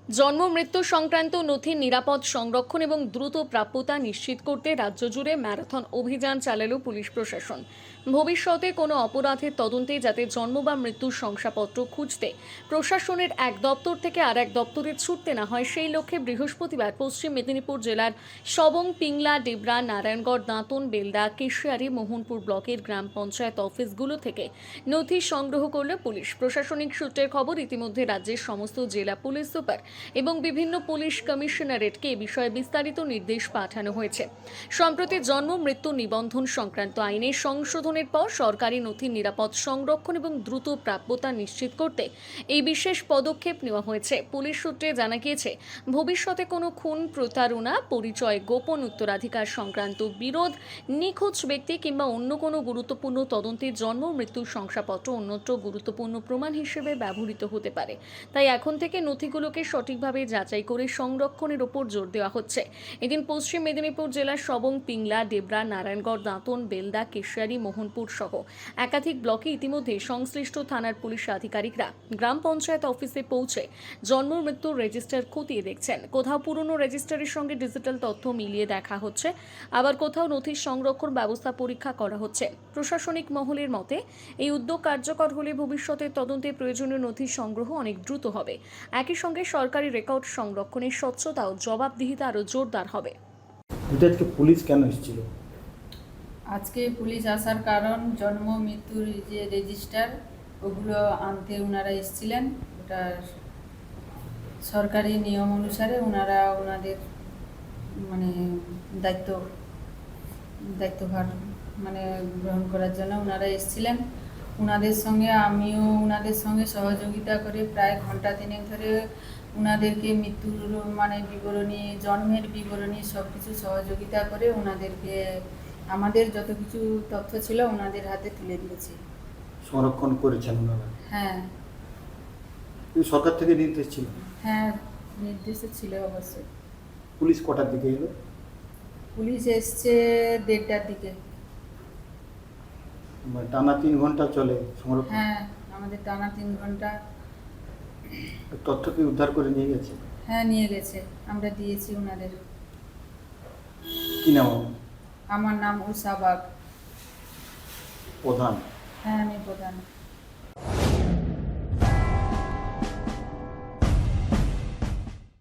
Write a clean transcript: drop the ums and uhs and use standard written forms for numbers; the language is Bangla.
জন্ম মৃত্যু সংক্রান্ত নথির নিরাপদ সংরক্ষণ এবং দ্রুত প্রাপ্যতা নিশ্চিত করতে রাজ্য জুড়ে ম্যারাথন অভিযান চালালো পুলিশ প্রশাসন। ভবিষ্যতে কোনো অপরাধের তদন্তে যাতে জন্ম বা মৃত্যুর শংসাপত্র খুঁজতে প্রশাসনের এক দপ্তর থেকে আর এক দপ্তরে ছুটতে না হয়, সেই লক্ষ্যে বৃহস্পতিবার পশ্চিম মেদিনীপুর জেলার সবং, পিংলা, ডেবরা, নারায়ণগড়, দাঁতন, বেলদা, কেশিয়ারি, মোহনপুর ব্লকের গ্রাম পঞ্চায়েত অফিসগুলো থেকে নথি সংগ্রহ করল পুলিশ। প্রশাসনিক সূত্রের খবর, ইতিমধ্যে রাজ্যের সমস্ত জেলা পুলিশ সুপার এবং বিভিন্ন পুলিশ কমিশনারেটকে এ বিষয়ে বিস্তারিত নির্দেশ পাঠানো হয়েছে। সম্প্রতি জন্ম মৃত্যু নিবন্ধন সংক্রান্ত আইনে সংশোধনের পর সরকারি নথির নিরাপদ সংরক্ষণ এবং দ্রুত প্রাপ্যতা নিশ্চিত করতে এই বিশেষ পদক্ষেপ নেওয়া হয়েছে। পুলিশ সূত্রে জানা গিয়েছে, ভবিষ্যতে কোনো খুন, প্রতারণা, পরিচয় গোপন, উত্তরাধিকার সংক্রান্ত বিরোধ, নিখোঁজ ব্যক্তি কিংবা অন্য কোনো গুরুত্বপূর্ণ তদন্তে জন্ম মৃত্যুর শংসাপত্র অন্যত্র গুরুত্বপূর্ণ প্রমাণ হিসেবে ব্যবহৃত হতে পারে। তাই এখন থেকে নথিগুলোকে সঠিকভাবে যাচাই করে সংরক্ষণের ওপর জোর দেওয়া হচ্ছে। এদিন পশ্চিম মেদিনীপুর জেলার সবং, পিংলা, ডেবরা, নারায়ণগড়, দাঁতন, বেলদা, কেশিয়ারি, মোহনপুর সহ একাধিক ব্লকে ইতিমধ্যে সংশ্লিষ্ট থানার পুলিশ আধিকারিকরা গ্রাম পঞ্চায়েত অফিসে পৌঁছে জন্ম মৃত্যুর রেজিস্টার খতিয়ে দেখছেন। কোথাও পুরনো রেজিস্টারের সঙ্গে ডিজিটাল তথ্য মিলিয়ে দেখা হচ্ছে, আবার কোথাও নথির সংরক্ষণ ব্যবস্থা পরীক্ষা করা হচ্ছে। প্রশাসনিক মহলের মতে, এই উদ্যোগ কার্যকর হলে ভবিষ্যতের তদন্তে প্রয়োজনীয় নথি সংগ্রহ অনেক দ্রুত হবে। একই সঙ্গে সরকারি রেকর্ড সংরক্ষণের স্বচ্ছতা ও জবাবদিহিতা আরও জোরদার হবে। আজকে পুলিশ কেন এসেছিল? আজকে পুলিশ আসার কারণ, জন্ম মৃত্যুর যে রেজিস্টার ওগুলো আনতে ওনারা এসেছিলেন। ওটা সরকারি নিয়ম অনুসারে ওনারা ওনাদের মানে দায়িত্বভার গ্রহণ করার জন্য ওনারা এসেছিলেন। আমিও ওনাদের সঙ্গে সহযোগিতা করে প্রায় ঘন্টা তিনেক ধরে ওনাদেরকে মৃত্যুর বিবরণী, জন্মের বিবরণী সব কিছু সহযোগিতা করে ওনাদেরকে আমাদের যত কিছু তথ্য ছিল ওনাদের হাতে তুলে দিয়েছি। সংরক্ষণ করেছেন ওনারা? হ্যাঁ। সরকার থেকে নির্দেশ ছিল? হ্যাঁ, নির্দেশ ছিল অবশ্যই। পুলিশ কটার দিকে এলো? পুলিশ এসছে 1:30টার দিকে। টানা 3 ঘন্টা চলে সংরক্ষণ? হ্যাঁ, আমাদের টানা 3 ঘন্টা। তথ্য কি উদ্ধার করে নিয়ে গেছে? হ্যাঁ, নিয়ে গেছে, আমরা দিয়েছি ওনাদের। কি নাম? আমার নাম উষা বাগ। প্রধান? হ্যাঁ, আমি প্রধান।